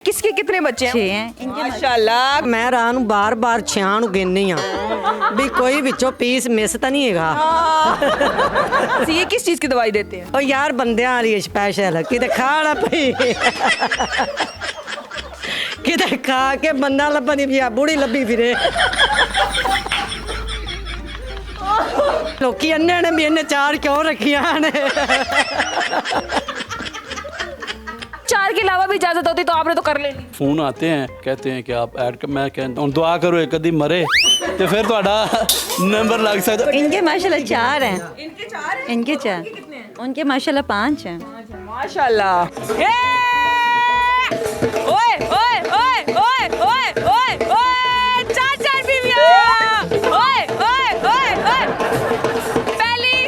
किसके कितने बच्चे हैं? 6 हैं इनके। माशाल्लाह। मैं राह ਨੂੰ ਬਾਰ-ਬਾਰ 6 ਨੂੰ ਗਿਣਨੀ ਆ ਵੀ ਕੋਈ ਵਿੱਚੋਂ ਪੀਸ ਮਿਸ ਤਾਂ ਨਹੀਂ ਹੈਗਾ। ये किस चीज की दवाई देते हैं? ਉਹ ਯਾਰ ਬੰਦਿਆਂ ਵਾਲੀ ਸਪੈਸ਼ਲ ਕਿਤੇ ਖਾਣਾ ਪਈ ਕਿਤੇ ਖਾ ਕੇ ਬੰਦਾ ਲੱਭਣੀ ਵੀ ਆ ਬੁੜੀ ਲੱਭੀ ਫਿਰੇ ਲੋਕੀ ਅੰਨੇ ਨੇ ਵੀ ਇਹਨੇ 4 ਕਿਉਂ ਰੱਖੀਆਂ ਨੇ। चार के अलावा भी इजाजत होती तो आपने तो कर लेनी। फोन आते हैं कहते हैं कि आप ऐड कर, मैं कहता हूँ दुआ करो एक आधी मरे तो फिर ਤੁਹਾਡਾ नंबर लग सकता। इनके माशाल्लाह 4 हैं। इनके 4 हैं? इनके 4 कितने हैं? उनके माशाल्लाह 5 हैं। माशाल्लाह। ये! ओए ओए ओए ओए ओए ओए ओए 4 बीवियां। ओए ओए ओए ओए पहली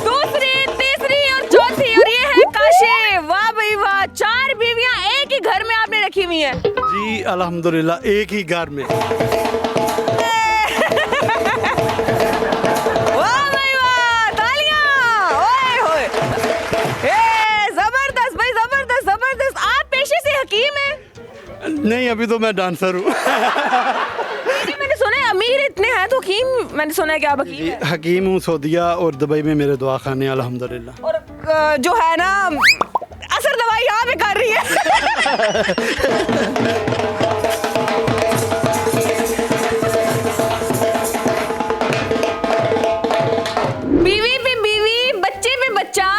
दूसरी तीसरी और चौथी और ये है काशी। वाह भाई वाह, 4 बीवियां एक ही घर में आपने रखी हुई हैं। जी अल्हम्दुलिल्लाह एक ही घर में। वाह भाई वाह, तालियां। ओए होए ए जबरदस्त भाई, जबरदस्त जबरदस्त। आप पेशे से हकीम हैं? नहीं अभी तो मैं डांसर हूँ। नहीं, मैंने सुना है अमीर इतने हैं तो हकीम, मैंने सुना है कि आप हकीम जी हैं। हकीम हूँ सऊदीया और दुबई में मेरे दुआ खाने अल्हम्दुलिल्लाह। और जो है ना असर दवाई यहाँ पे कर रही है। बीवी पे बीवी, बच्चे पे बच्चा।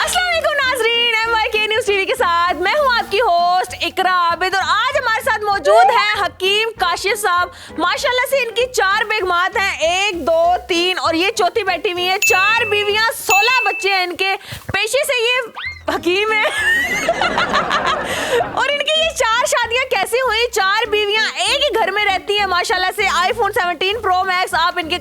अस्सलाम वालेकुम नाज़रीन, MYK न्यूज़ टीवी के साथ मैं हूँ आपकी होस्ट इकरा आबिद और आज हमारे साथ मौजूद हैं हकीम काशिफ साहब। माशाल्लाह से इनकी 4 बेगमात हैं, 1 2 3 और ये चौथी बैठी हुई है। 4 बीवियां 16 बच्चे हैं इनके। पेशे से ये हकीम है। और इनकी ये 4 शादियां कैसे हुई? 4 बीवियां एक ही घर में रहती हैं माशाल्लाह से। iPhone 17 Pro Max आप इनके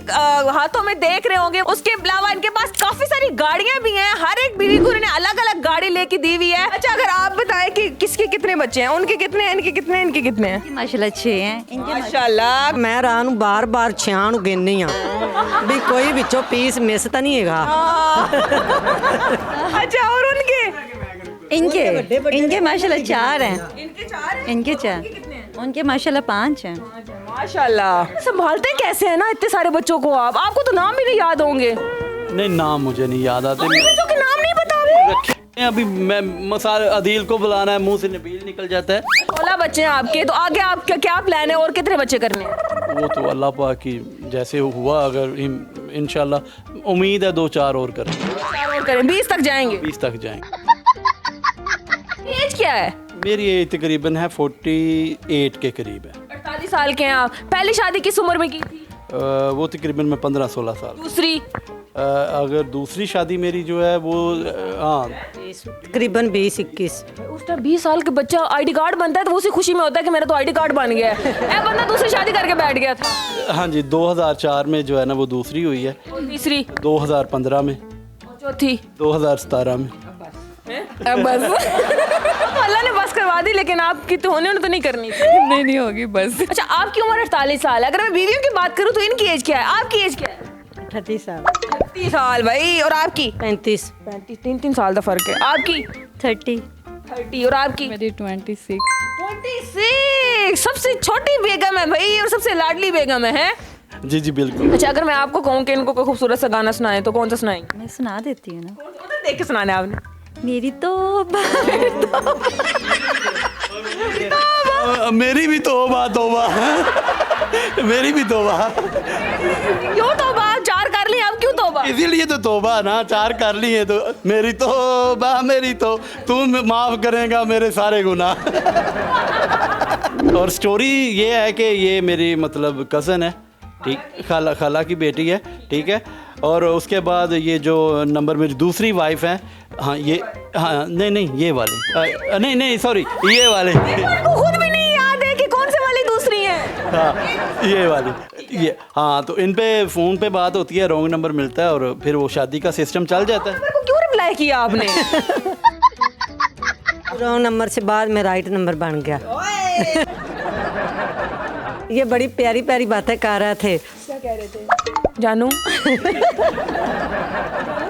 हाथों में देख रहे होंगे। उसके अलावा इनके पास काफी सारी गाड़ियां भी हैं। हर एक बीवी को इन्होंने अलग अलग गाड़ी लेके दी हुई है। अच्छा, अगर आप बताएं कि किसके कितने बच्चे हैं? उनके कितने हैं, इनके कितने हैं, इनके कितने हैं? माशाल्लाह 6 हैं इनके। माशाल्लाह। ਮੈਂ ਰਾਹ ਨੂੰ ਬਾਰ-ਬਾਰ 6 ਨੂੰ ਗਿਣਨੀ ਆ ਵੀ ਕੋਈ ਵਿੱਚੋਂ ਪੀਸ ਮਿਸ ਤਾਂ ਨਹੀਂ ਹੈਗਾ। अच्छा, और उनके इनके माशाल्लाह 4 हैं। इनके 4 हैं? इनके 4 उनके माशाल्लाह 5 हैं। माशाल्लाह। संभालते कैसे हैं ना इतने सारे बच्चों को आप? आपको तो नाम ही नहीं याद होंगे। नहीं नाम मुझे नहीं याद आते। बच्चों के नाम नहीं पता आपको? रखे अभी मैं मसाल अदील को बुलाना है मुंह से नबील निकल जाता है। 16 बच्चे हैं आपके, तो आगे आपका क्या प्लान है और कितने बच्चे करने हैं? वो तो अल्लाह पाक की जैसे हुआ, अगर इंशाल्लाह उम्मीद है 2-4 और करें। 4 और करें, 20 तक जाएंगे। 20 तक जाएंगे। एज क्या है? मेरी एज तकरीबन है 48 के करीब है। 48 साल के हैं आप। पहली शादी किस उम्र में की थी? वो तकरीबन मैं 15-16 साल। दूसरी? अगर दूसरी शादी मेरी जो है वो हाँ तकरीबन 20-21। उस टाइम 20 साल के बच्चा आईडी कार्ड बनता है तो वो उसी खुशी में होता है कि मेरा तो आईडी कार्ड बन गया है। ए बंदा दूसरी शादी करके बैठ गया था। हाँ जी 2004 में जो है ना वो दूसरी हुई है। और तीसरी? 2015 में। और चौथी? 2017 में। अब बस। तो अल्लाह ने बस करवा दी, लेकिन आपकी तो होने तो नहीं करनी थी। नहीं होगी बस। अच्छा, आपकी उम्र 48 साल है। अगर मैं बीवियों की बात करूँ तो इनकी एज क्या है? आपकी एज क्या है? 38 साल। 30 साल भाई। और आपकी? 35। 35। 3 साल का फर्क है। आपकी? 30 30। और आपकी? मेरी 26। 26। सबसे छोटी बेगम है भाई और सबसे लाडली बेगम है। जी जी बिल्कुल। अच्छा, अगर मैं आपको कहूँ कि इनको कोई खूबसूरत सा गाना सुनाए तो कौन सा सुनाएंगे? मैं सुना देती हूँ ना। उधर देख के सुनाना है आपने। मेरी तौबा मेरी भी तौबा तौबा। मेरी भी तौबा। क्यों तौबा? 4 कर ली, अब क्यों तौबा? इसीलिए तो तौबा ना, 4 कर ली है तो मेरी तौबा मेरी तो तू माफ करेगा मेरे सारे गुनाह। और स्टोरी ये है कि ये मेरी मतलब कज़न है, ठीक, खाला की बेटी है, ठीक है। और उसके बाद ये जो नंबर मेरी दूसरी वाइफ है, हाँ ये हाँ नहीं ये वाले नहीं सॉरी ये वाले। आपको खुद भी नहीं याद है कि कौन से वाली दूसरी है? हाँ ये वाली ये हाँ। तो इन पे फ़ोन पे बात होती है, रॉन्ग नंबर मिलता है और फिर वो शादी का सिस्टम चल जाता है। मेरे को क्यों रिप्लाई किया आपने? रॉन्ग नंबर से बाद में राइट नंबर बन गया। ये बड़ी प्यारी प्यारी बातें कर रहे थे। क्या कह रहे थे जानू?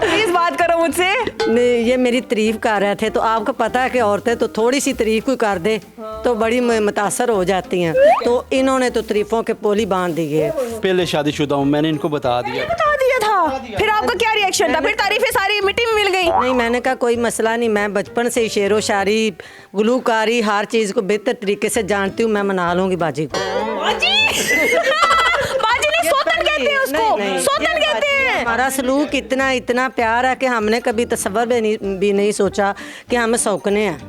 प्लीज बात करो हो मुझसे? नहीं, ये मेरी तारीफ कर रहे थे, तो आपको पता है कि औरतें तो थोड़ी सी तारीफ कोई कर दे तो बड़ी मुतासर हो जाती हैं, तो इन्होंने तो तारीफों के पोली बांध दी है। पहले शादीशुदा हूँ, मैंने इनको बता दिया। बता दिया था? फिर आपका क्या रिएक्शन था? फिर तारीफें सारी मिट्टी में मिल गई? नहीं, मैंने कहा कोई मसला नहीं, मैं बचपन से ही शेरो शायरी, गुलूकारी, हर चीज़ को बेहतर तरीके से जानती हूँ, मैं मना लूँगी बाजी को। बाजी बाजी नहीं, सोतन कहते हैं उसको, सोतन कहते हैं। हमारा सलूक इतना इतना प्यार है कि हमने कभी तसव्वुर भी नहीं सोचा कि हम सौकने हैं,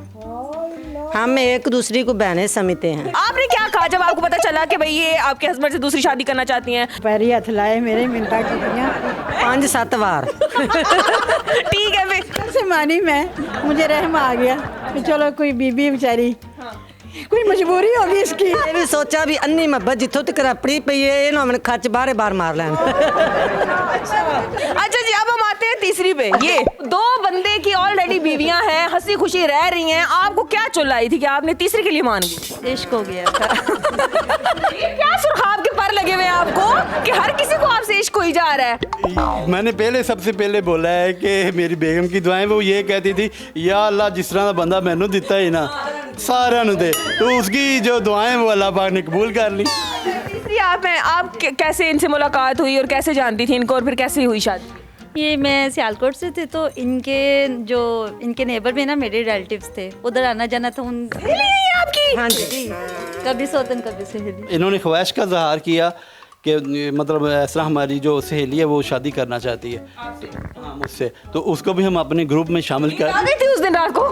हम एक दूसरे को बहने समझते हैं। आपने क्या कहा जब आपको पता चला कि भाई ये आपके हस्बैंड से दूसरी शादी करना चाहती हैं? पैरी हथ लाए, मेरे मिन्नतां कीतियां 5-7 बार। ठीक है फिर से मानी मैं, मुझे रहम आ गया कि चलो कोई बीबी बेचारी, कोई मजबूरी होगी इसकी। ये भी सोचा भी अन्नी मोहब्बत जिथों तक अपनी पई है, इन्हों मैंने खच बारे बार मार लैन। अच्छा जी, अब हम आते हैं तीसरी पे। ये दो बंदे की ऑलरेडी बीवियां हैं, हंसी खुशी रह रही हैं, आपको क्या चुलाई थी कि आपने तीसरी के लिए मान गई? इश्क हो गया था। क्या सुर्खाब के पर लगे हुए हैं आपको कि हर किसी को आपसे इश्क होई जा रहा है? मैंने पहले सबसे पहले बोला है कि मेरी बेगम की दुआएं, वो ये कहती थी या अल्लाह जिस तरह का बंदा मैनू दिता है ना सारा नु दे, तो उसकी जो दुआएं वो अल्लाह पाक ने कबूल कर ली। तीसरी आप कैसे इनसे मुलाकात हुई और कैसे जानती थी इनको और फिर कैसे हुई शादी? ये मैं सियालकोट से थे, तो इनके नेबर में ना मेरे रिलेटिव्स थे, उधर आना जाना था आपकी? हाँ जी, कभी सोतन कभी सहेली। इन्होंने ख्वाहिश का इज़हार किया कि मतलब इस तरह हमारी जो सहेली है वो शादी करना चाहती है, हाँ मुझसे, तो उसको भी हम अपने ग्रुप में शामिल कर। आ गई थी उस दिन रात को?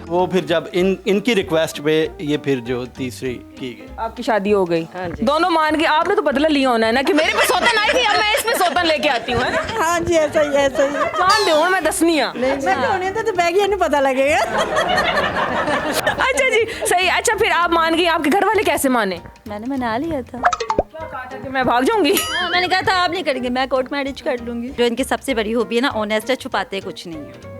वो फिर जब इनकी रिक्वेस्ट पे ये फिर जो तीसरी की गई, आपकी शादी हो गई? हाँ जी। दोनों मान के आपने तो बदला लिया होना है ना कि मेरे पे सौतन आई थी, अब मैं इस पे सौतन लेके आती हूँ, है ना? हाँ जी, ऐसा ही ऐसा ही। जान दे मैं दसनिया। मैं होने तो बैगिया नहीं पता लगेगा। अच्छा जी, सही। अच्छा फिर आप मान गई, आपके घर वाले कैसे माने? मैंने मना लिया था। क्या कहा था कि मैं भाग जाऊंगी? हाँ, मैंने कहा था आप नहीं करेंगे, मैं कोर्ट मैरिज कर लूंगी। जो इनकी सबसे बड़ी हॉबी है ना, ऑनेस्ट है, छुपाते कुछ नहीं है।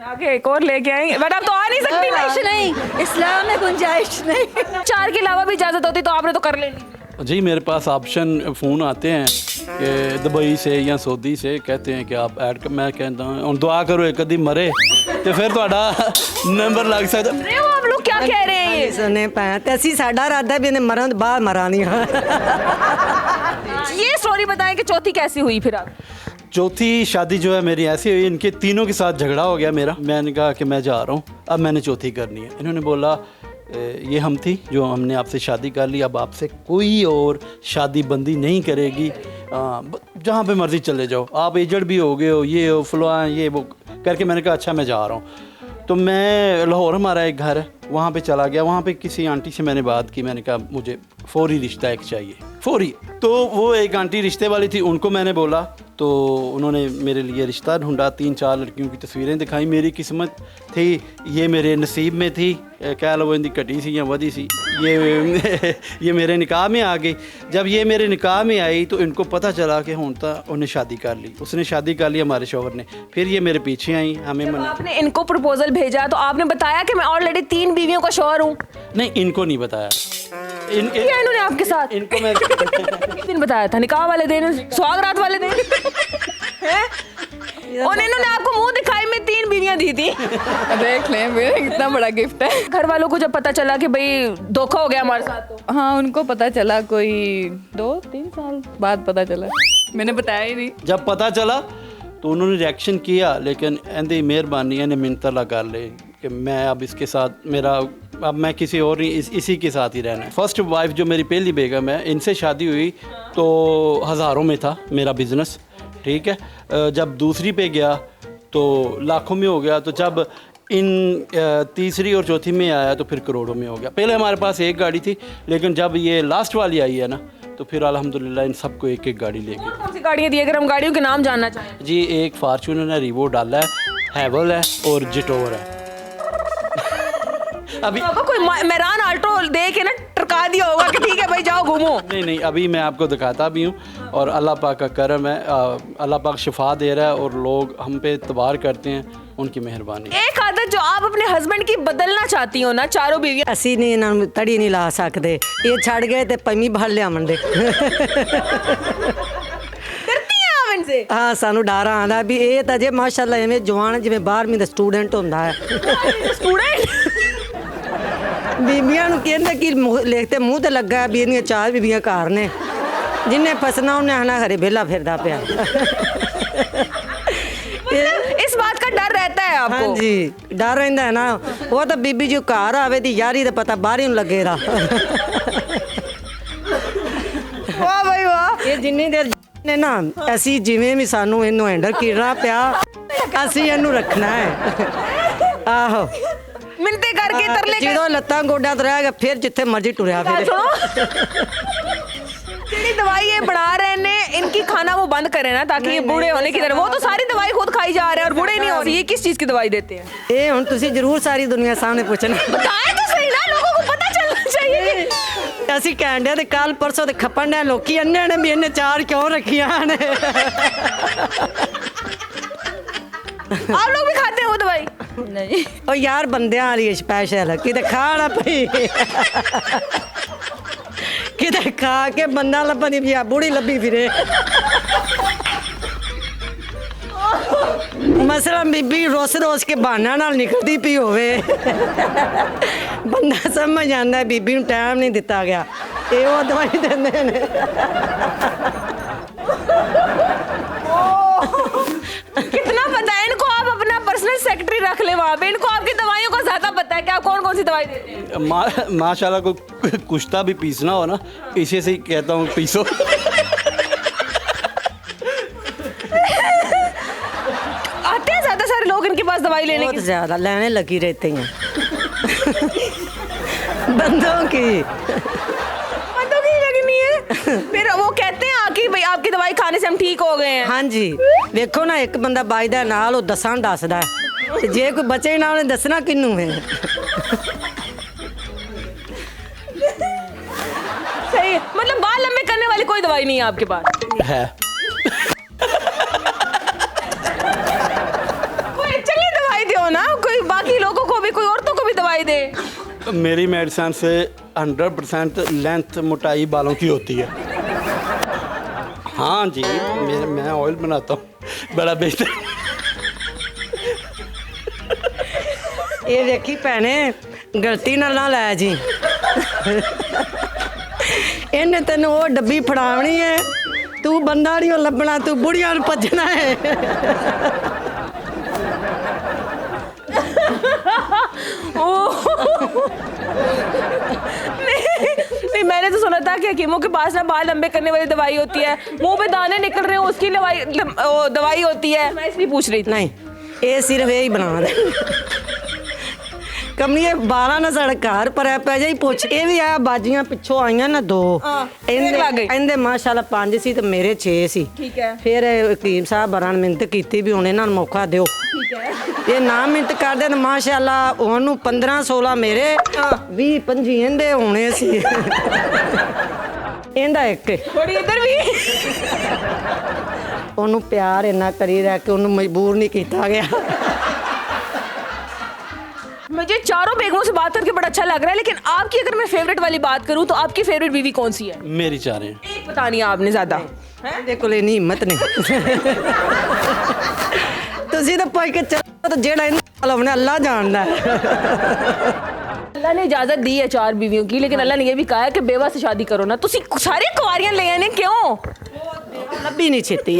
आगे एक और लेके आएंगे, बट अब तो आ नहीं सकती ना। गुंजाइश नहीं, इस्लाम में गुंजाइश नहीं। 4 के अलावा भी इजाजत होती तो आपने तो कर लेनी। जी मेरे पास ऑप्शन फ़ोन आते हैं कि दुबई से या सऊदी से, कहते हैं कि आप ऐड कर, मैं कहता हूँ और दुआ करो एक कदी मरे तो फिर ਤੁਹਾਡਾ नंबर लग सकता। अरे वो आप लोग क्या कह रहे हैं ये? सुने पाए ते असी साडा इरादा भी इन्हें मरण तो बाहर मरा नहीं। ये स्टोरी बताएं कि चौथी कैसी हुई फिर आप? चौथी शादी जो है मेरी ऐसी हुई, इनके तीनों के साथ झगड़ा हो गया मेरा, मैंने कहा कि मैं जा रहा हूँ, अब मैंने चौथी करनी है। इन्होंने बोला ये हम थी जो हमने आपसे शादी कर ली, अब आपसे कोई और शादी बंदी नहीं करेगी, जहाँ पे मर्ज़ी चले जाओ, आप एजेड भी हो गए हो, ये हो फलवान ये वो करके। मैंने कहा अच्छा मैं जा रहा हूँ। तो मैं लाहौर हमारा एक घर है वहाँ पे चला गया, वहाँ पे किसी आंटी से मैंने बात की, मैंने कहा मुझे फौरी रिश्ता एक चाहिए, फौरी। तो वो एक आंटी रिश्ते वाली थी, उनको मैंने बोला, तो उन्होंने मेरे लिए रिश्ता ढूंढा, 3-4 लड़कियों की तस्वीरें दिखाई। मेरी किस्मत थी, ये मेरे नसीब में थी, कह लो इनकी कटी सी या वधी सी, ये मेरे निकाह में आ गई। जब ये मेरे निकाह में आई तो इनको पता चला कि होता उन्हें शादी कर ली, उसने शादी कर ली हमारे शौहर ने। फिर ये मेरे पीछे आई, हमें मना। आपने इनको प्रपोजल भेजा तो आपने बताया कि मैं ऑलरेडी 3 बीवियों का शौहर हूँ? नहीं, इनको नहीं बताया। क्या इन्होंने आपके साथ? इनको मैं किस दिन बताया था? निकाह वाले दिन, सुहागरात वाले दिन? हैं? और इन्होंने आपको मुंह दिखाई में 3 बीवियां दी थी। देख लें, मेरा कितना बड़ा गिफ्ट है। घर वालों को जब पता चला कि भाई धोखा हो गया हमारे साथ, तो हाँ, उनको पता चला कोई 2-3 साल बाद पता चला, मैंने बताया ही नहीं। जब पता चला तो उन्होंने रिएक्शन किया, लेकिन एंदी मेहरबानी ने मिन्नत अल्लाह कर ले कि मैं अब इसके साथ अब मैं किसी और नहीं, इसी के साथ ही रहना है। फर्स्ट वाइफ जो मेरी पहली बेगम है, इनसे शादी हुई तो हज़ारों में था मेरा बिज़नेस, ठीक है। जब दूसरी पे गया तो लाखों में हो गया, तो जब इन तीसरी और चौथी में आया तो फिर करोड़ों में हो गया। पहले हमारे पास एक गाड़ी थी, लेकिन जब ये लास्ट वाली आई है ना, तो फिर अल्हम्दुलिल्लाह इन सबको एक एक गाड़ी लेके। कौन सी गाड़ियाँ दी? अगर हम गाड़ियों के नाम जानना चाहें। जी, एक फार्चूनर है, रिवो डाला है, हैवल है और जिटोर है। अभी कोई मेरान आल्टो दे के ना टरका दिया होगा कि ठीक है भाई जाओ घूमो। नहीं, अभी मैं आपको दिखाता भी हूँ, और अल्लाह पाक का करम है, अल्लाह पाक शिफा दे रहा है और लोग हम पे इतबार करते हैं, उनकी मेहरबानी। एक आदत जो आप अपने हस्बैंड की बदलना चाहती हो ना, चारों बीवियां? असी नहीं इन्होंने तड़ी नहीं ला सकते, ये छड़ गए तो पमी भर लिया मंडे। डरती हैं आप इनसे? ਹਾਂ ਸਾਨੂੰ ਡਰ ਆਉਂਦਾ ਵੀ ਇਹ ਤਾਂ ਜੇ ਮਾਸ਼ਾਅੱਲਾ ਐਵੇਂ ਜਵਾਨ ਜਿਵੇਂ 12ਵੀਂ ਦਾ ਸਟੂਡੈਂਟ ਹੁੰਦਾ ਹੈ ਸਟੂਡੈਂਟ ਬੀਬੀਆਂ ਨੂੰ ਕਹਿੰਦੇ ਕਿ ਲਿਖਤੇ ਮੂੰਹ ਤੇ ਲੱਗਾ ਵੀ ਇਹਦੀਆਂ 4 ਬੀਬੀਆਂ ਘਰ ਨੇ ਜਿੰਨੇ ਫਸਣਾ ਉਹਨੇ ਆਣਾ ਘਰੇ ਵਿਹਲਾ ਫਿਰਦਾ ਪਿਆ इस बात का डर रहता है आपको? हाँ जी डर रहता है ना वो तो बीबी जो घर आवे दी यारी तो पता बाहर ही लगेगा वाह भाई वाह। ਇਹ ਜਿੰਨੀ ਦੇਰ ਨੇ ਨਾ ਅਸੀਂ ਜਿਵੇਂ ਵੀ ਸਾਨੂੰ ਇਹਨੂੰ ਹੈਂਡਲ ਕਰਨਾ ਪਿਆ ਅਸੀਂ ਇਹਨੂੰ ਰੱਖਣਾ ਹੈ ਆਹੋ मिलते करके तरले कर ਜਦੋਂ ਲੱਤਾਂ ਗੋਡਿਆਂ ਤੇ ਰਹਿ ਗਿਆ ਫਿਰ ਜਿੱਥੇ ਮਰਜ਼ੀ ਟੁਰਿਆ ਫਿਰ ਜਿਹੜੀ ਦਵਾਈ ਇਹ ਬਣਾ ਰਹੇ ਨੇ इनकी खाना वो बंद करें ना ताकि ये बूढ़े होने की तरह वो तो सारी दवाई खुद खाई जा रहे हैं और बूढ़े नहीं हो रही। ये किस चीज की दवाई देते हैं? ਇਹ ਹੁਣ ਤੁਸੀਂ ਜ਼ਰੂਰ ਸਾਰੀ ਦੁਨੀਆ ਸਾਹਮਣੇ ਪੁੱਛਣਾ बताएं तो सही ना, लोगों को पता चलना चाहिए। ਅਸੀਂ ਕਹਿੰਦੇ ਤੇ ਕੱਲ ਪਰਸੋਂ ਤੇ ਖੱਪਣ ਦੇ ਲੋਕੀ ਅੰਨੇ ਨੇ ਵੀ ਇਹਨੇ 4 ਕਿਉਂ ਰੱਖੀਆਂ ਨੇ आप लोग भी खाते हैं वो दवाई? नहीं ਉਹ ਯਾਰ ਬੰਦਿਆਂ ਵਾਲੀ ਸਪੈਸ਼ਲ ਕਿਤੇ ਖਾਣਾ ਪਈ ਕਿਤੇ ਖਾ ਕੇ ਬੰਦਾ ਲੱਭਣੀ ਵੀ ਆ ਬੁੜੀ ਲੱਭੀ ਫਿਰੇ ਮਸਲਾ ਬੀਬੀ ਰੋਸ ਕੇ ਬਹਾਨਾ ਨਾਲ ਨਿਕਲਦੀ ਪਈ ਹੋਵੇ ਬੰਦਾ ਸਮਝ ਜਾਂਦਾ ਬੀਬੀ ਨੂੰ ਟਾਈਮ ਨਹੀਂ ਦਿੱਤਾ ਗਿਆ ਇਹ ਉਹ ਦਵਾਈ ਦਿੰਦੇ ਨੇ कितना पता है इनको? आप अपना पर्सनल सेक्रेटरी रख ले वहाँ पे, इनको आपकी दवाइयों का ज्यादा पता है कि आप कौन कौन सी दवाई देते हैं। माशाल्लाह को कुश्ता भी पीसना हो ना इसी से ही कहता हूँ पीसो आते हैं ज्यादा सारे लोग इनके पास दवाई लेने बहुत के? ज्यादा लेने लगी रहती हैं बंदों की बंदों की लगनी है। फिर वो कहते हैं आके भाई आपकी दवाई खाने से हम ठीक हो गए हैं। हाँ जी ਵੇਖੋ ਨਾ ਇੱਕ ਬੰਦਾ ਬਾਜਦਾ ਨਾਲ ਉਹ ਦੱਸਾਂ ਦੱਸਦਾ ਤੇ ਜੇ ਕੋਈ ਬਚੇ ਨਾ ਉਹਨੇ ਦੱਸਣਾ ਕਿਹਨੂੰ ਹੈ सही है, मतलब बाल लंबे करने वाली कोई दवाई नहीं है आपके पास? है कोई चंगी दवाई दो ना, कोई बाकी लोगों को भी, कोई औरतों को भी दवाई दे। मेरी मेडिसिन से 100% लेंथ मोटाई बालों की होती है। हाँ जी मैं ऑयल बनाता हूँ बड़ा बेहतर। ਇਹ ਵੇਖੀ ਭੈਣੇ ਗਲਤੀ ਨਾਲ ਨਾ ਲੈ ਜੀ ਇਹਨੇ ਤੈਨੂੰ ਉਹ ਡੱਬੀ ਫੜਾਉਣੀ ਹੈ ਤੂੰ ਬੰਦਾ ਨਹੀਂ ਲੱਭਣਾ ਤੂੰ ਬੁੜੀਆਂ ਨੂੰ ਭੱਜਣਾ ਹੈ नहीं, मैंने तो सुना था कि हकीमों के पास ना बाल लंबे करने वाली दवाई होती है, मुंह पे दाने निकल रहे हो उसकी दवाई होती है। मैं इसलिए पूछ रही थी। ਨਹੀਂ ਇਹ ਸਿਰਫ ਇਹ ਹੀ ਬਣਾ ਦੇ ਕਮਲੀਏ 12 ਨਾ ਸਾਡਾ ਘਰ ਪਰਿਆ ਪੈ ਜਾਈ ਪੁੱਛ ਇਹ ਵੀ ਆ ਬਾਜੀਆਂ ਪਿੱਛੋਂ ਆਈਆਂ ਨਾ 2 ਇਹਦੇ ਮਾਸ਼ਾਅੱਲਾ 5 ਸੀ ਤੇ ਮੇਰੇ 6 ਸੀ ठीक है। ਫਿਰ ਹਕੀਮ ਸਾਹਿਬ ਬਰਾਂ ਨੇ ਮਿਹਨਤ ਕੀਤੀ ਵੀ ਹੁਣ ਇਹਨਾਂ ਨੂੰ ਮੌਕਾ ਦਿਓ ठीक है। ਇਹ ਨਾ ਮਿਹਨਤ ਕਰਦੇ ਤੇ ਮਾਸ਼ਾਅੱਲਾ ਉਹਨੂੰ 15 16 ਮੇਰੇ 20 25 ਇਹਦੇ ਹੋਣੇ ਸੀ ਇਹਦਾ ਇੱਕ थोड़ी इधर भी। ਉਹਨੂੰ ਪਿਆਰ ਇੰਨਾ ਕਰੀਦਾ ਕਿ ਉਹਨੂੰ ਮਜਬੂਰ ਨਹੀਂ ਕੀਤਾ ਗਿਆ मुझे चारों बेगमों से बात करके बड़ा अच्छा लग रहा है, लेकिन आपकी अगर मैं फेवरेट वाली बात करूं तो आपकी फेवरेट बीवी कौन सी है? मेरी चाह रहे हैं एक बतानी है आपने ज्यादा। ਇਹਦੇ ਕੋਲ ਨਹੀਂ ਹਿੰਮਤ ਨਹੀਂ ਤੁਸੀਂ ਤਾਂ ਪੁੱਛ ਕੇ ਚੱਲੋ ਤਾਂ ਜਿਹੜਾ ਇਹਨੂੰ ਲਾਉਣਾ ਅੱਲਾ ਜਾਣਦਾ अल्लाह ने इजाजत दी है 4 बीवियों की, लेकिन अल्लाह ने ये भी कहा है कि बेवा से शादी करो ना। तुसी सारी कुंवारियां ले आने क्यों? ਲੱਭੀ ਨਹੀਂ ਛੇਤੀ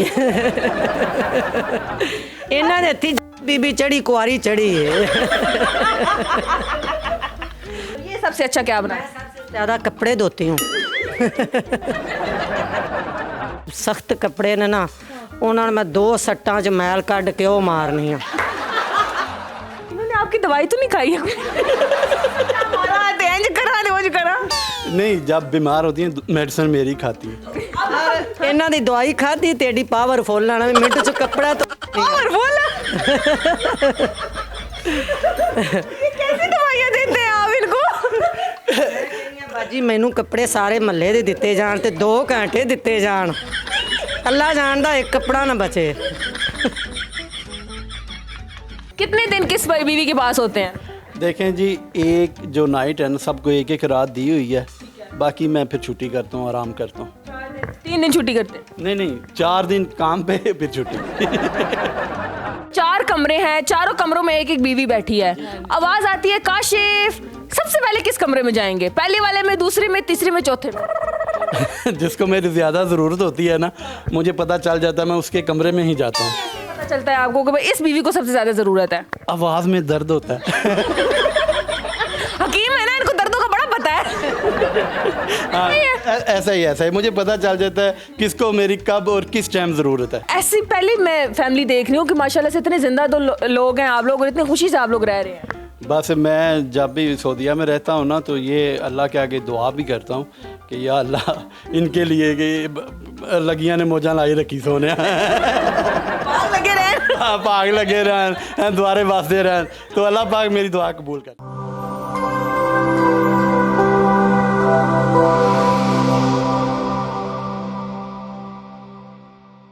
ਇਹਨਾਂ ਦੇ ਹੱਥੀ ਬੀਬੀ ਚੜੀ ਕੁਆਰੀ ਚੜੀ ਹੈ ये सबसे अच्छा क्या बना? ਜ਼ਿਆਦਾ ਕੱਪੜੇ ਧੋਤੀ ਹੂੰ ਸਖਤ ਕੱਪੜੇ ਨੇ ਨਾ ਉਹਨਾਂ ਨੂੰ ਮੈਂ 2 ਸੱਟਾਂ 'ਚ ਮੈਲ ਕੱਢ ਕੇ ਉਹ ਮਾਰਨੀ ਆ इन्होंने आपकी दवाई तो नहीं खाई है? करा नहीं जब बीमार होती हैं मेडिसिन मेरी खाती है। ਇਹਨਾਂ ਦੀ ਦਵਾਈ ਖਾਧੀ ਤੇਡੀ ਪਾਵਰਫੁਲ ਆਣਾ ਮਿੰਟ 'ਚ ਕੱਪੜਾ ਧੋ पावरफुल। ये कैसी दवाइयां देते हैं आप इनको? ਬਾਜੀ ਮੈਨੂੰ ਕੱਪੜੇ ਸਾਰੇ ਮਹੱਲੇ ਦੇ ਦਿੱਤੇ ਜਾਣ ਤੇ 2 ਘੰਟੇ ਦਿੱਤੇ ਜਾਣ ਅੱਲਾ ਜਾਣਦਾ ਇੱਕ ਕੱਪੜਾ ਨਾ ਬਚੇ कितने दिन किस बीवी के पास होते हैं? देखें जी एक जो नाइट है ना सबको एक रात दी हुई है, बाकी मैं फिर छुट्टी करता हूँ आराम करता हूँ। 3 दिन छुट्टी करते हैं। नहीं नहीं, 4 दिन काम पे फिर छुट्टी। 4 कमरे हैं, चारों कमरों में एक एक बीवी बैठी है। आवाज आती है काशिफ, सबसे पहले किस कमरे में जाएंगे? पहले वाले में, दूसरे में, तीसरे में, चौथे में? जिसको मेरी ज़्यादा ज़रूरत होती है ना, मुझे पता चल जाता है, मैं उसके कमरे में ही जाता हूँ। पता चलता है आपको कि भाई इस बीवी को सबसे ज्यादा जरूरत है? आवाज़ में दर्द होता है। हकीम है ना, इनको दर्दों का बड़ा पता है। हाँ, ऐसा ही मुझे पता चल जाता है किसको मेरी कब और किस टाइम ज़रूरत है। ऐसी पहली मैं फैमिली देख रही हूँ कि माशाल्लाह से इतने जिंदा लोग हैं आप लोग, और इतनी खुशी से आप लोग रह रहे हैं। बस मैं जब भी सऊदीया में रहता हूँ ना, तो ये अल्लाह के आगे दुआ भी करता हूँ कि या अल्लाह इनके लिए कि लगियां ने मौजा लाई रखी सोने। लगे रहे हाँ, पाक लगे रहन, दुआरे वास्ते रहन, तो अल्लाह पाक मेरी दुआ कबूल कर।